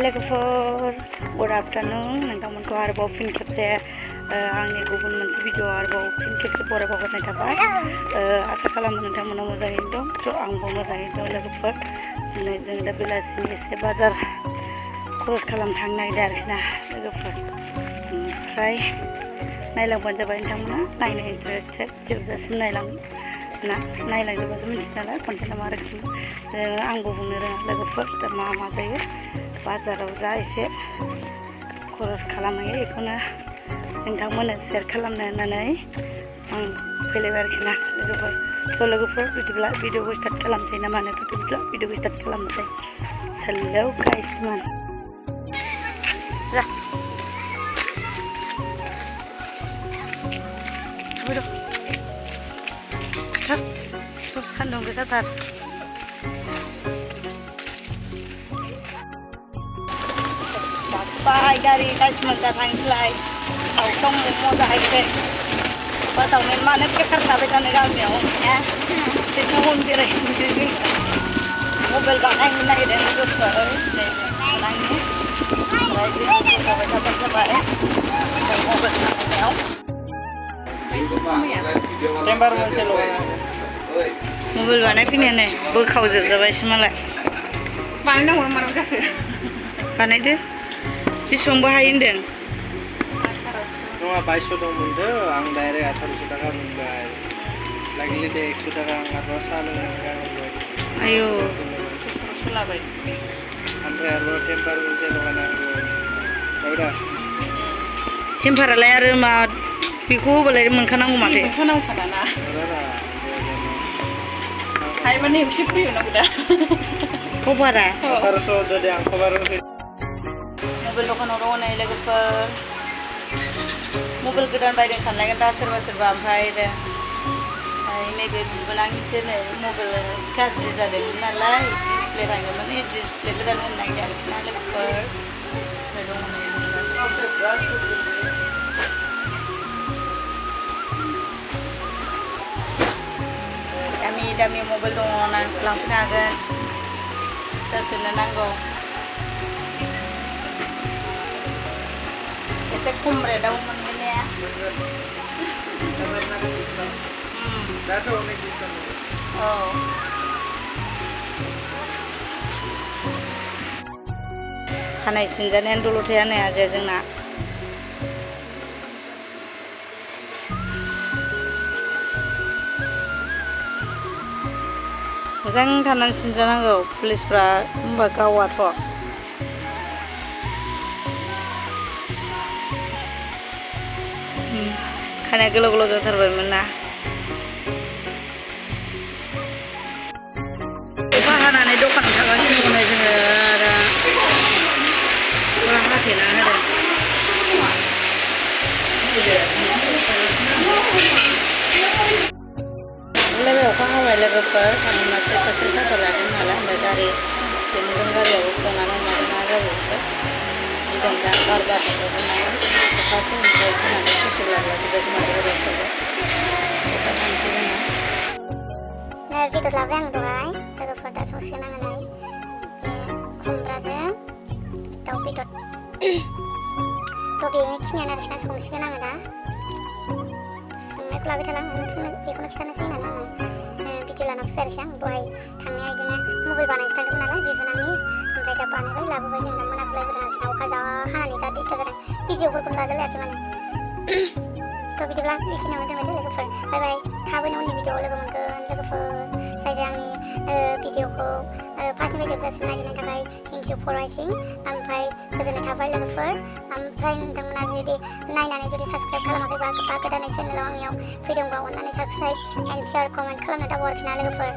लोगोफोर good afternoon नोंथांमोनखौ आरोबाव फिन खेबसे आंनि गुबुन मोनसे भिडिअ आरोबाव फिन खेबसे बरायबाव हरनाय थाबाय आसा खालामो नोंथांमोना मोजाङैनो दं थ' आंबो मोजाङैनो दं लोगोफोर दिनै जों दा बेलासिनि एसे बाजार खरस खालामनो थांनो नागिरदों आरोखि ना लोगोफोर ओमफ्राय नायलांबानो जाबाय नोंथांमोना नायनो इन्टारेस्टेड जोबजासिम नायलांजोबासो मिन्थियो नालाय कन्टेन्टआ मा रोखोम आंबो बुंनो रोङा लोगोफोर दा मा जायो बाजाराव जा एसे खरस खालामहैयो बेखौनो नोंथांमोननो शेयार खालामनो होननानै आं फैलायबाय आरोखि ना लोगोफोर थ' लोगोफोर बिदिब्ला भिडिअखौ स्टार्ट खालामसै ना मानो बिदिब्ला भिडिअखौ स्टार्ट खालामसै हेलौ गाइस मान जा सान्दुं गोसाथार बाय गारि गासिमोन दा थांसैलाय सावसं मम' जाहैसै बासावनो मानो बेखार थाबाय थानो गामियाव टाउन बेरायहैनोसै मबाइल बानायनो नागिरदों लोगोफोर नै बानायनो ओमफ्राय भिडिअ थाबाय थाबाय जाबाय मबाइल बानायनायाव मबाइल बानायफैनायानो बोखावजोबजाबायसो मालाय बानायनांगौ माराव जाखो बानायदो बेसेबांबो हायो होनदों नङा 2200 दंमोनदो आं डाइरेक्ट 1800 थाखा मोनबाय लागिले दे 100 थाखा आं आरो साहा लोंनानै गारबाय आयौ सोलाबाय ओमफ्राय आरो टेम्पार मोनसे लगायनांगौ बायदा टेम्पारालाय आरो मा बेखौ होबालाय मोनखानांगौ माथो मोनखानांगौ खाना हाय माने एसे फैयो ना दा कभारा 1800 दे आं कभार मबाइल दखानाव दङ नै लोगोफोर मबाइल गोदान बायदों सानलायगोन दा सोरबा ओमफ्राय नैबे बिबोनांनिसो नै मबाइल गाज्रि जादोंमोन नालाय डिसप्ले थांदोंमोन डिसप्ले गोदान होनो नागिरदों आरोखि ना लोगोफोर दङ नै दामि मबाइल दङ लांफैनो हागोन सोरनो नांगौ एसे खम रेटआव मोनगोन ने औ खानाय सिनजानायानो दल'थाया नै आजाया जोंना मोजां थानानै सिनजानांगौ पुलिसफ्रा होमबा गावाथ' खानाया गोलाव गोलाव जाथारबायमोन ना अखा हानानै दखानाव थागासिनो दङ जोङो आरो अखा हाथेना होदों अखा हाबाय लोगोफोर मानसि सासे साथा लादों नालाय ओमफ्राय गारि जों गारियावबो खनानै मादों मा जाबोखो गिदों दा बार बारनायखौ जोंना अखा फैनायनिफ्राय जोंनानै सुसु लाजोबबाय मादै गारिफोरखौ अखा थांसै जोङो बेदर लाबाय आं दहाय लोगोफोर दा संसिगोन आङो नै खुमब्राजों दाउ बेदर थ' बेखिनियानो आरोखि ना संसिगोन आङो दा संनायखौ लाबाय थाला आं बेखौनो खिथानोसै होननानै आङो भिडिअ लाना फैबाय आरोखि आं दहाय थांनाया बिदिनो मबाइल बानायनोसो थांदोंमोन नालाय बिबोनांनि ओमफ्राय दा बानायबाय लाबोबाय जों दा मोनाफैलायबोदों आरोखि ना अखा जा हानानै जा डिस्टार्ब जादों भिडिअफोरखौनो लाजालायाखै माने थ' बिदिब्ला बेखिनियावनो दोनबाय दे लोगोफोर बाय बाय थाबैनो उननि भिडिअआव लोगो मोनगोन लोगोफोर जाय आंनि भिडिअखौ फार्स्टनिफ्राय जोबजासिम नायजोबनायनि थाखाय थेंक इउ फर वाचिं ओमफ्राय गोजोननाय थाबाय लोगोफोर ओमफ्राय नोंथांमोना जुदि नायनानै जुदि साबस्क्राइब खालामाखैबा गोदानै चेनेलाव आंनियाव फैदोंबा अननानै साबस्क्राइब एन्ड शेयार कमेन्ट खालामनो दाबाव आरोखि ना लोगोफोर